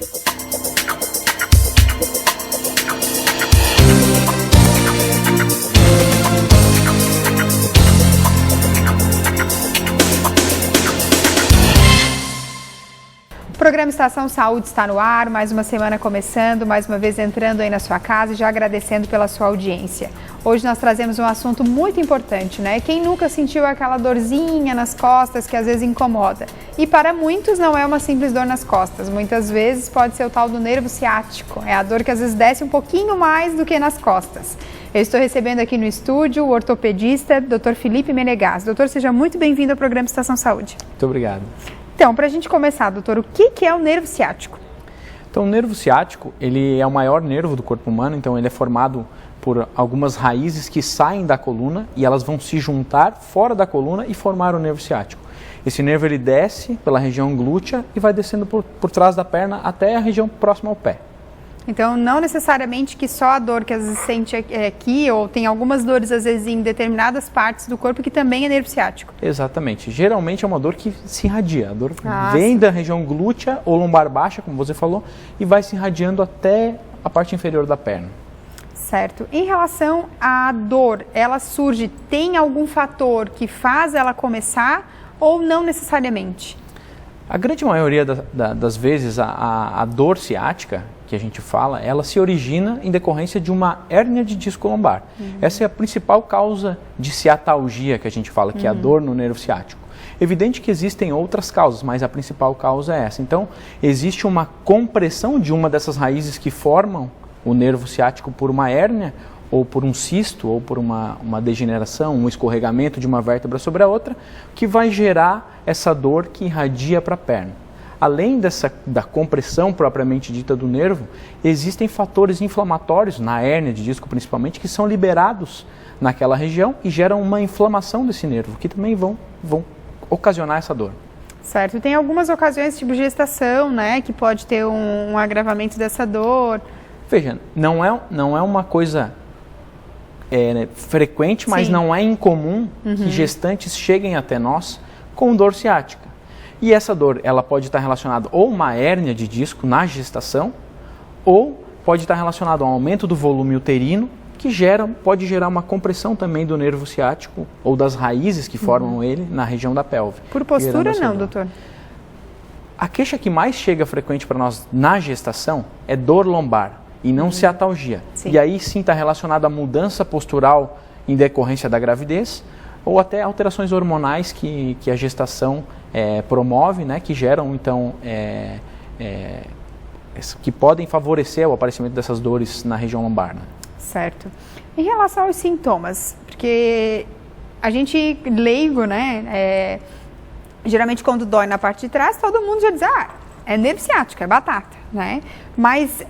O programa Estação Saúde está no ar, mais uma semana começando, mais uma vez entrando aí na sua casa e já agradecendo pela sua audiência. Hoje nós trazemos um assunto muito importante, né? Quem nunca sentiu aquela dorzinha nas costas que às vezes incomoda? E para muitos não é uma simples dor nas costas, muitas vezes pode ser o tal do nervo ciático, é a dor que às vezes desce um pouquinho mais do que nas costas. Eu estou recebendo aqui no estúdio o ortopedista, Dr. Felipe Menegas. Doutor, seja muito bem-vindo ao programa Estação Saúde. Muito obrigado. Então, para a gente começar, doutor, o que é o nervo ciático? Então, o nervo ciático, ele é o maior nervo do corpo humano, então ele é formado por algumas raízes que saem da coluna e elas vão se juntar fora da coluna e formar o nervo ciático. Esse nervo ele desce pela região glútea e vai descendo por trás da perna até a região próxima ao pé. Então, não necessariamente que só a dor que às vezes sente aqui, ou tem algumas dores às vezes em determinadas partes do corpo que também é nervo ciático. Exatamente. Geralmente é uma dor que se irradia. A dor vem da região glútea ou lombar baixa, como você falou, e vai se irradiando até a parte inferior da perna. Certo. Em relação à dor, ela surge, tem algum fator que faz ela começar ou não necessariamente? A grande maioria das vezes a dor ciática, que a gente fala, ela se origina em decorrência de uma hérnia de disco lombar. Essa é a principal causa de ciatalgia que a gente fala, que é a dor no nervo ciático. Evidente que existem outras causas, mas a principal causa é essa. Então, existe uma compressão de uma dessas raízes que formam o nervo ciático por uma hérnia, ou por um cisto, ou por uma degeneração, um escorregamento de uma vértebra sobre a outra, que vai gerar essa dor que irradia para a perna. Além da compressão propriamente dita do nervo, existem fatores inflamatórios, na hérnia de disco principalmente, que são liberados naquela região e geram uma inflamação desse nervo, que também vão ocasionar essa dor. Certo. Tem algumas ocasiões, tipo gestação, né, que pode ter um agravamento dessa dor. Veja, não é uma coisa frequente, mas não é incomum que gestantes cheguem até nós com dor ciática. E essa dor, ela pode estar relacionada ou uma hérnia de disco na gestação, ou pode estar relacionada ao aumento do volume uterino, que pode gerar uma compressão também do nervo ciático, ou das raízes que formam ele na região da pelve. Por postura não, doutor? A queixa que mais chega frequente para nós na gestação é dor lombar, e não ciatalgia. Sim. E aí sim está relacionado à mudança postural em decorrência da gravidez, ou até alterações hormonais que a gestação promove, né, que geram, então, que podem favorecer o aparecimento dessas dores na região lombar. Né? Certo. Em relação aos sintomas, porque a gente leigo, né, geralmente quando dói na parte de trás, todo mundo já diz, é nervo ciático, é batata, né? Mas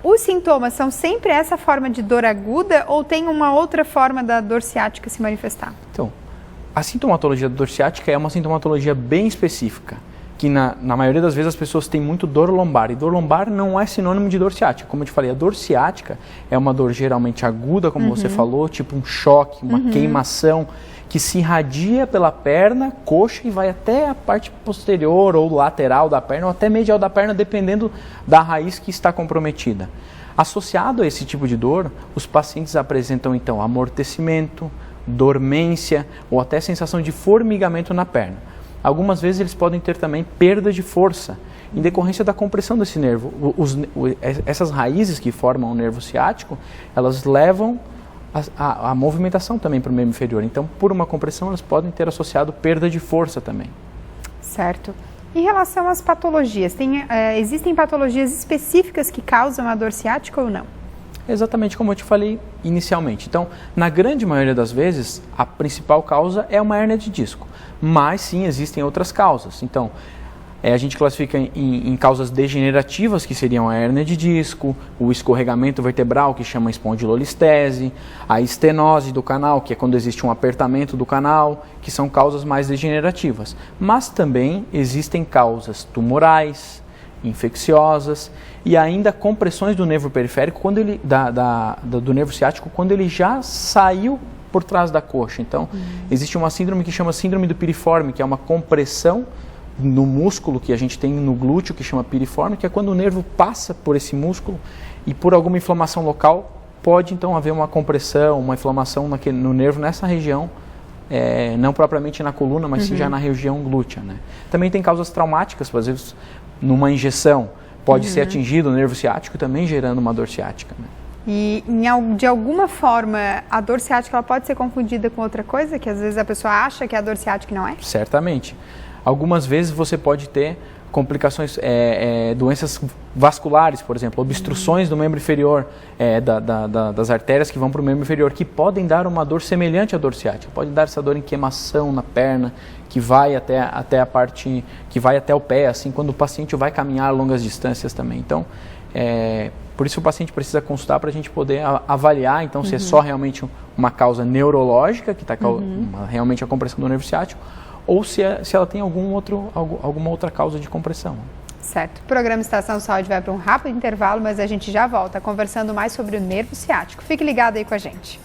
os sintomas são sempre essa forma de dor aguda ou tem uma outra forma da dor ciática se manifestar? Então, a sintomatologia da dor ciática é uma sintomatologia bem específica, que na maioria das vezes as pessoas têm muito dor lombar, e dor lombar não é sinônimo de dor ciática. Como eu te falei, a dor ciática é uma dor geralmente aguda, como você falou, tipo um choque, uma queimação, que se irradia pela perna, coxa e vai até a parte posterior ou lateral da perna, ou até medial da perna, dependendo da raiz que está comprometida. Associado a esse tipo de dor, os pacientes apresentam então amortecimento, dormência ou até sensação de formigamento na perna. Algumas vezes eles podem ter também perda de força, em decorrência da compressão desse nervo. Essas raízes que formam o nervo ciático, elas levam a movimentação também para o membro inferior. Então, por uma compressão, elas podem ter associado perda de força também. Certo. Em relação às patologias, existem patologias específicas que causam a dor ciática ou não? Exatamente como eu te falei inicialmente. Então, na grande maioria das vezes, a principal causa é uma hérnia de disco. Mas sim, existem outras causas. Então, a gente classifica em causas degenerativas, que seriam a hérnia de disco, o escorregamento vertebral, que chama espondilolistese, a estenose do canal, que é quando existe um apertamento do canal, que são causas mais degenerativas. Mas também existem causas tumorais, infecciosas e ainda compressões do nervo periférico, do nervo ciático, quando ele já saiu por trás da coxa. Então, existe uma síndrome que chama síndrome do piriforme, que é uma compressão no músculo que a gente tem no glúteo, que chama piriforme, que é quando o nervo passa por esse músculo e por alguma inflamação local, pode então haver uma compressão, uma inflamação no nervo nessa região, não propriamente na coluna, mas sim já na região glútea, né? Também tem causas traumáticas, às vezes numa injeção pode ser atingido o nervo ciático, também gerando uma dor ciática, né? E de alguma forma a dor ciática ela pode ser confundida com outra coisa, que às vezes a pessoa acha que é a dor ciática e não é? Certamente. Algumas vezes você pode ter complicações, doenças vasculares, por exemplo, obstruções do membro inferior, das artérias que vão para o membro inferior, que podem dar uma dor semelhante à dor ciática. Pode dar essa dor em queimação na perna, que vai até a parte, que vai até o pé, assim, quando o paciente vai caminhar longas distâncias também. Então, por isso o paciente precisa consultar para a gente poder avaliar, então, se é só realmente uma causa neurológica, que está realmente a compressão do nervo ciático, ou se ela tem alguma outra causa de compressão. Certo. O programa Estação Saúde vai para um rápido intervalo, mas a gente já volta conversando mais sobre o nervo ciático. Fique ligado aí com a gente.